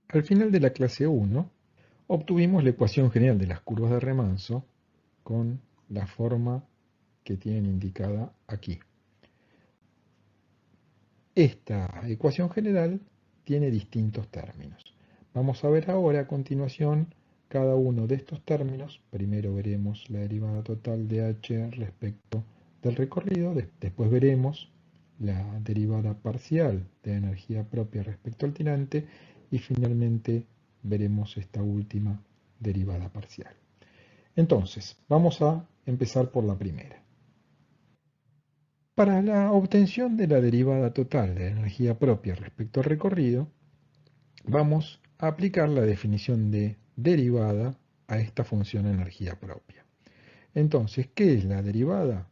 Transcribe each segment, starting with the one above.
Al final de la clase 1, obtuvimos la ecuación general de las curvas de remanso con la forma que tienen indicada aquí. Esta ecuación general tiene distintos términos. Vamos a ver ahora a continuación cada uno de estos términos. Primero veremos la derivada total de h respecto del recorrido, después veremos la derivada parcial de energía propia respecto al tirante y finalmente veremos esta última derivada parcial. Entonces, vamos a empezar por la primera. Para la obtención de la derivada total de energía propia respecto al recorrido, vamos a aplicar la definición de derivada a esta función energía propia. Entonces, ¿qué es la derivada?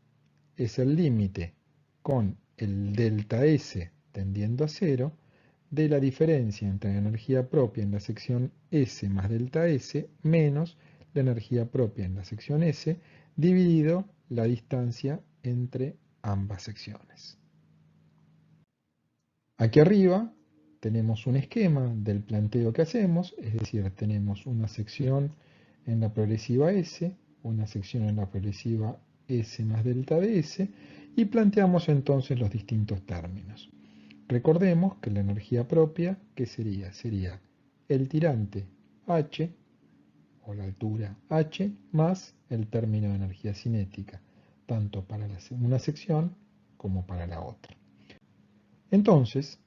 Es el límite con el delta S tendiendo a cero de la diferencia entre la energía propia en la sección S más delta S menos la energía propia en la sección S dividido la distancia entre ambas secciones. Aquí arriba tenemos un esquema del planteo que hacemos, es decir, tenemos una sección en la progresiva S, una sección en la progresiva S más delta de S, y planteamos entonces los distintos términos. Recordemos que la energía propia, ¿qué sería? Sería el tirante H, o la altura H, más el término de energía cinética, tanto para una sección como para la otra. Entonces,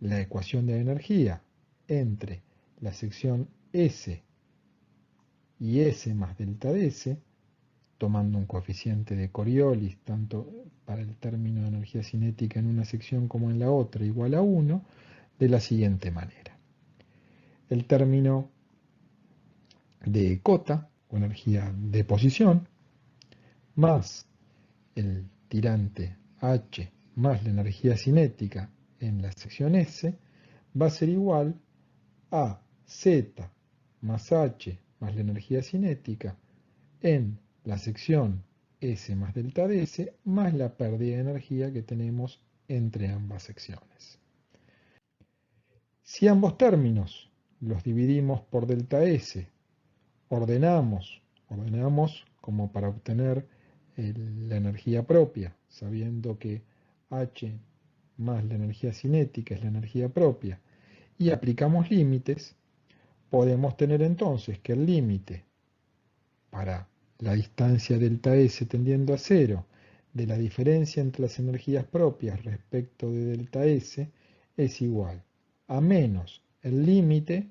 la ecuación de energía entre la sección S y S más delta de S, tomando un coeficiente de Coriolis tanto para el término de energía cinética en una sección como en la otra igual a 1, de la siguiente manera. El término de cota, o energía de posición, más el tirante H más la energía cinética en la sección S, va a ser igual a Z más H más la energía cinética en la sección S más delta de S más la pérdida de energía que tenemos entre ambas secciones. Si ambos términos los dividimos por delta S, ordenamos como para obtener la energía propia, sabiendo que H más la energía cinética es la energía propia, y aplicamos límites, podemos tener entonces que el límite para la distancia delta S tendiendo a cero de la diferencia entre las energías propias respecto de delta S es igual a menos el límite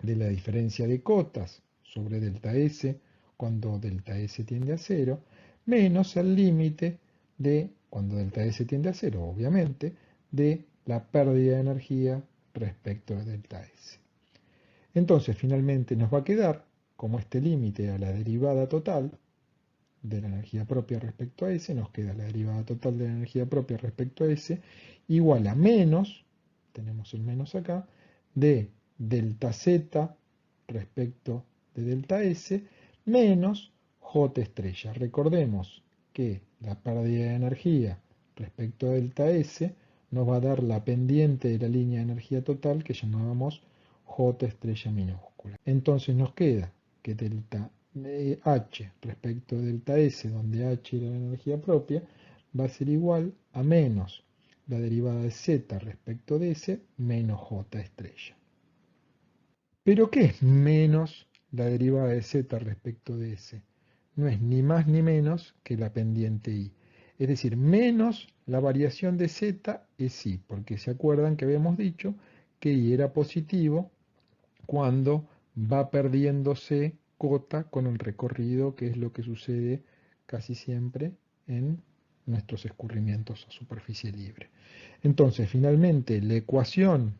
de la diferencia de cotas sobre delta S cuando delta S tiende a cero, menos el límite de, cuando delta S tiende a cero, obviamente, de la pérdida de energía respecto de delta S. Entonces, finalmente nos va a quedar, como este límite a la derivada total de la energía propia respecto a S, nos queda la derivada total de la energía propia respecto a S, igual a menos, tenemos el menos acá, de delta Z respecto de delta S, menos J estrella. Recordemos que la pérdida de energía respecto a delta S nos va a dar la pendiente de la línea de energía total que llamábamos J estrella minúscula. Entonces nos queda que delta H respecto de delta S, donde H era la energía propia, va a ser igual a menos la derivada de Z respecto de S menos J estrella. ¿Pero qué es menos la derivada de Z respecto de S? No es ni más ni menos que la pendiente I. Es decir, menos la variación de Z es I, porque se acuerdan que habíamos dicho que I era positivo cuando va perdiéndose cota con el recorrido, que es lo que sucede casi siempre en nuestros escurrimientos a superficie libre. Entonces, finalmente, la ecuación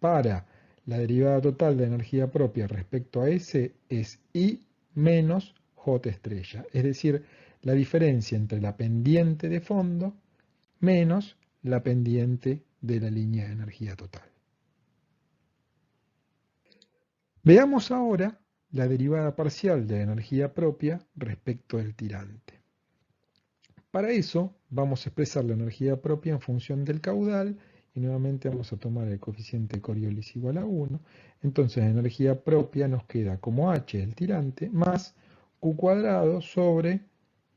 para la derivada total de energía propia respecto a S es I menos J estrella, es decir, la diferencia entre la pendiente de fondo menos la pendiente de la línea de energía total. Veamos ahora la derivada parcial de la energía propia respecto del tirante. Para eso vamos a expresar la energía propia en función del caudal y nuevamente vamos a tomar el coeficiente de Coriolis igual a 1. Entonces la energía propia nos queda como h, el tirante, más q cuadrado sobre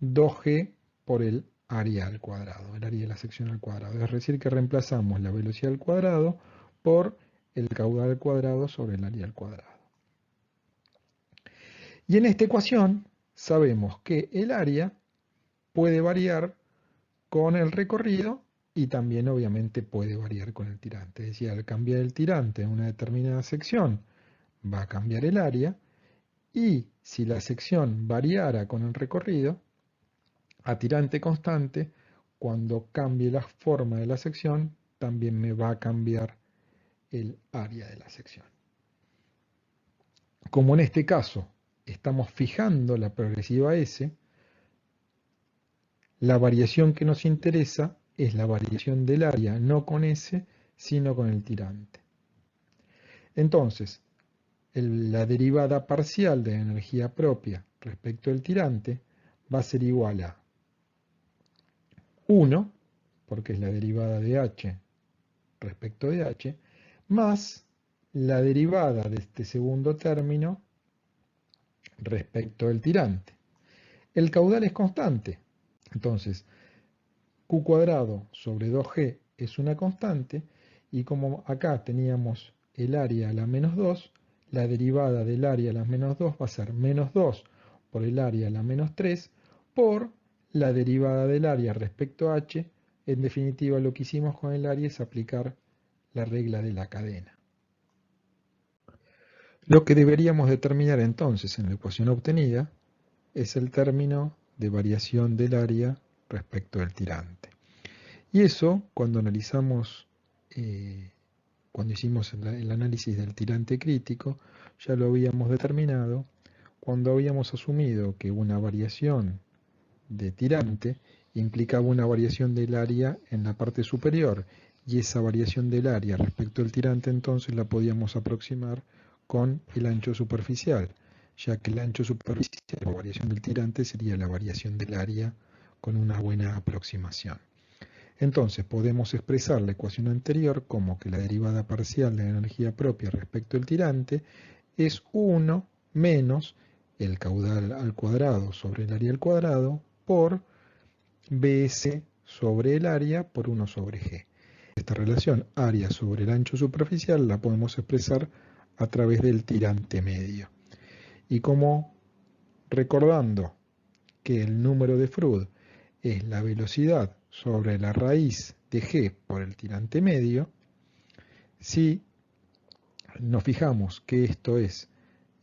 2g por el área al cuadrado, el área de la sección al cuadrado. Es decir, que reemplazamos la velocidad al cuadrado por el caudal al cuadrado sobre el área al cuadrado. Y en esta ecuación sabemos que el área puede variar con el recorrido y también obviamente puede variar con el tirante. Es decir, al cambiar el tirante en una determinada sección va a cambiar el área, y si la sección variara con el recorrido a tirante constante, cuando cambie la forma de la sección también me va a cambiar el área de la sección. Como en este caso estamos fijando la progresiva S, la variación que nos interesa es la variación del área, no con S, sino con el tirante. Entonces, la derivada parcial de la energía propia respecto al tirante va a ser igual a 1, porque es la derivada de h respecto de h, más la derivada de este segundo término respecto del tirante. El caudal es constante, entonces q cuadrado sobre 2g es una constante, y como acá teníamos el área a la menos 2, la derivada del área a la menos 2 va a ser menos 2 por el área a la menos 3 por la derivada del área respecto a h. En definitiva, lo que hicimos con el área es aplicar la regla de la cadena. Lo que deberíamos determinar entonces en la ecuación obtenida es el término de variación del área respecto del tirante. Y eso, cuando analizamos, cuando hicimos el análisis del tirante crítico, ya lo habíamos determinado cuando habíamos asumido que una variación de tirante implicaba una variación del área en la parte superior, y esa variación del área respecto al tirante entonces la podíamos aproximar con el ancho superficial, ya que el ancho superficial, la variación del tirante, sería la variación del área con una buena aproximación. Entonces podemos expresar la ecuación anterior como que la derivada parcial de la energía propia respecto al tirante es 1 menos el caudal al cuadrado sobre el área al cuadrado por Bs sobre el área por 1 sobre G. Esta relación área sobre el ancho superficial la podemos expresar a través del tirante medio. Y como recordando que el número de Froude es la velocidad sobre la raíz de G por el tirante medio, si nos fijamos que esto es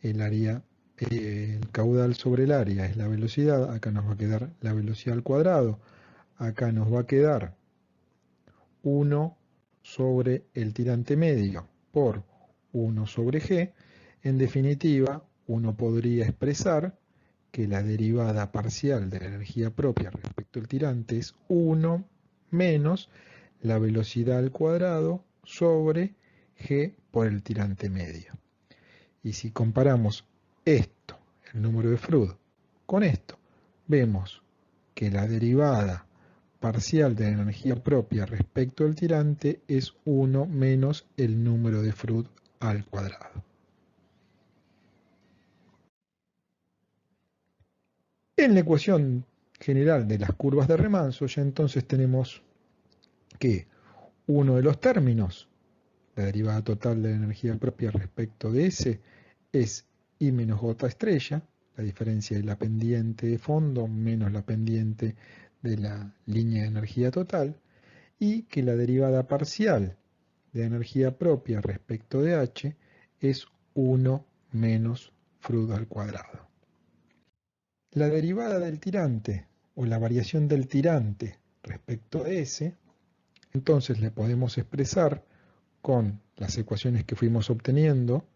el área, el caudal sobre el área es la velocidad, acá nos va a quedar la velocidad al cuadrado, acá nos va a quedar 1 sobre el tirante medio por 1 sobre G. En definitiva, uno podría expresar que la derivada parcial de la energía propia respecto al tirante es 1 menos la velocidad al cuadrado sobre G por el tirante medio. Y si comparamos esto, el número de Froude, con esto, vemos que la derivada parcial de la energía propia respecto al tirante es 1 menos el número de Froude al cuadrado. En la ecuación general de las curvas de remanso ya entonces tenemos que uno de los términos, la derivada total de la energía propia respecto de S, es I menos J estrella, la diferencia de la pendiente de fondo menos la pendiente de la línea de energía total, y que la derivada parcial de energía propia respecto de H es 1 menos Froude al cuadrado. La derivada del tirante o la variación del tirante respecto de S, entonces le podemos expresar con las ecuaciones que fuimos obteniendo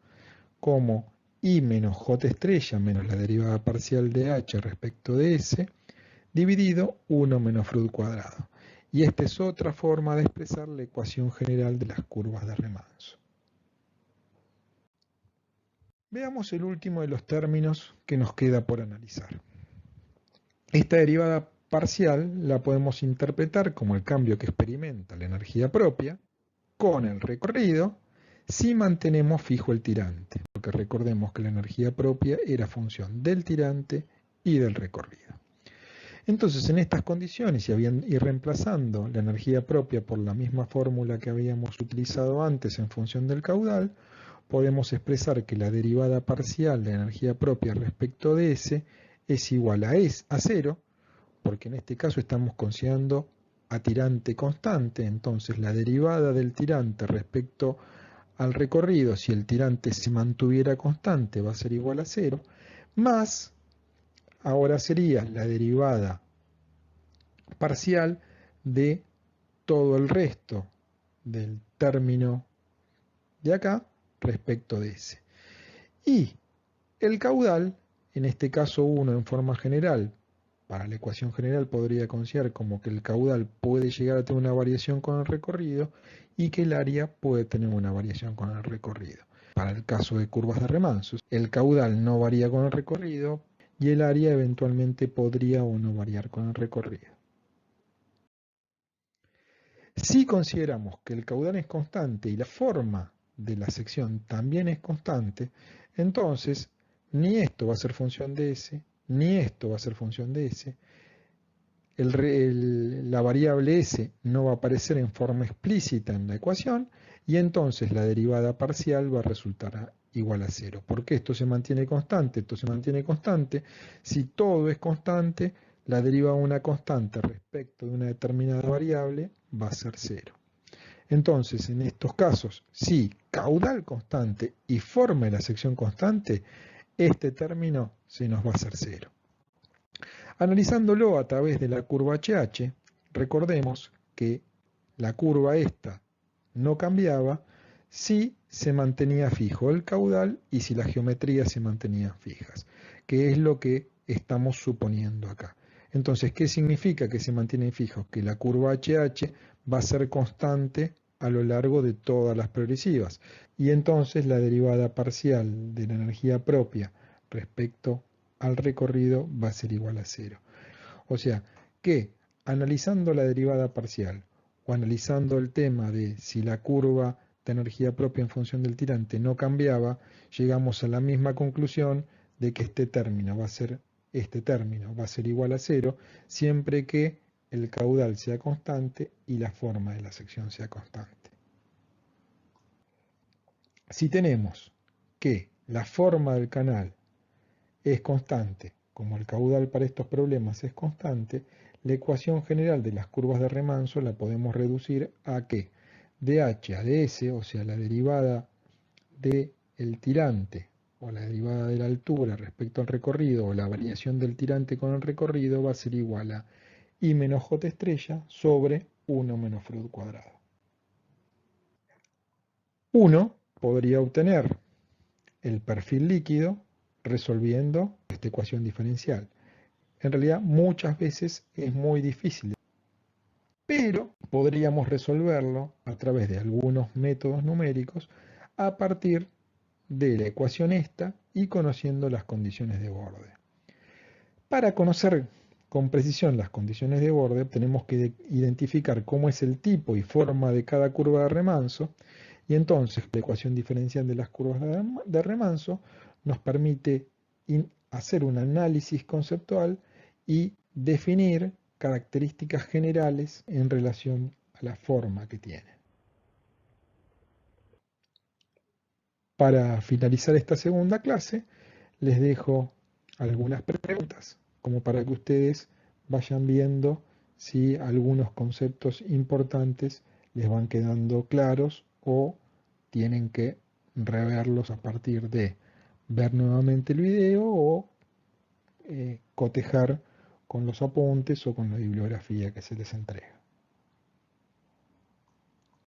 como I menos J estrella menos la derivada parcial de H respecto de S dividido 1 menos Froude cuadrado. Y esta es otra forma de expresar la ecuación general de las curvas de remanso. Veamos el último de los términos que nos queda por analizar. Esta derivada parcial la podemos interpretar como el cambio que experimenta la energía propia, con el recorrido si mantenemos fijo el tirante, porque recordemos que la energía propia era función del tirante y del recorrido. Entonces, en estas condiciones, y reemplazando la energía propia por la misma fórmula que habíamos utilizado antes en función del caudal, podemos expresar que la derivada parcial de energía propia respecto de S es igual a 0, porque en este caso estamos considerando a tirante constante, entonces la derivada del tirante respecto al recorrido, si el tirante se mantuviera constante, va a ser igual a 0, más, ahora sería la derivada parcial de todo el resto del término de acá respecto de ese. Y el caudal, en este caso 1 en forma general, para la ecuación general podría considerar como que el caudal puede llegar a tener una variación con el recorrido y que el área puede tener una variación con el recorrido. Para el caso de curvas de remansos, el caudal no varía con el recorrido y el área eventualmente podría o no variar con el recorrido. Si consideramos que el caudal es constante y la forma de la sección también es constante, entonces ni esto va a ser función de S, ni esto va a ser función de S. La variable S no va a aparecer en forma explícita en la ecuación y entonces la derivada parcial va a resultar igual a 0. ¿Por qué esto se mantiene constante? Esto se mantiene constante. Si todo es constante, la derivada de una constante respecto de una determinada variable va a ser 0. Entonces, en estos casos, si caudal constante y forma de la sección constante, este término se nos va a hacer 0. Analizándolo a través de la curva HH, recordemos que la curva esta no cambiaba si se mantenía fijo el caudal y si las geometrías se mantenían fijas, que es lo que estamos suponiendo acá. Entonces, ¿qué significa que se mantienen fijos? Que la curva HH va a ser constante a lo largo de todas las progresivas. Y entonces la derivada parcial de la energía propia respecto al recorrido va a ser igual a 0. O sea que analizando la derivada parcial o analizando el tema de si la curva de energía propia en función del tirante no cambiaba, llegamos a la misma conclusión de que este término va a ser igual a 0 siempre que el caudal sea constante y la forma de la sección sea constante. Si tenemos que la forma del canal es constante, como el caudal para estos problemas es constante, la ecuación general de las curvas de remanso la podemos reducir a que dh a ds, o sea, la derivada del tirante o la derivada de la altura respecto al recorrido o la variación del tirante con el recorrido va a ser igual a I menos J estrella sobre 1 menos Freud cuadrado. Uno podría obtener el perfil líquido resolviendo esta ecuación diferencial. En realidad muchas veces es muy difícil, pero podríamos resolverlo a través de algunos métodos numéricos a partir de la ecuación esta y conociendo las condiciones de borde. Para conocer con precisión las condiciones de borde tenemos que identificar cómo es el tipo y forma de cada curva de remanso y entonces la ecuación diferencial de las curvas de remanso nos permite hacer un análisis conceptual y definir características generales en relación a la forma que tiene. Para finalizar esta segunda clase, les dejo algunas preguntas, como para que ustedes vayan viendo si algunos conceptos importantes les van quedando claros o tienen que reverlos a partir de ver nuevamente el video o cotejar con los apuntes o con la bibliografía que se les entrega.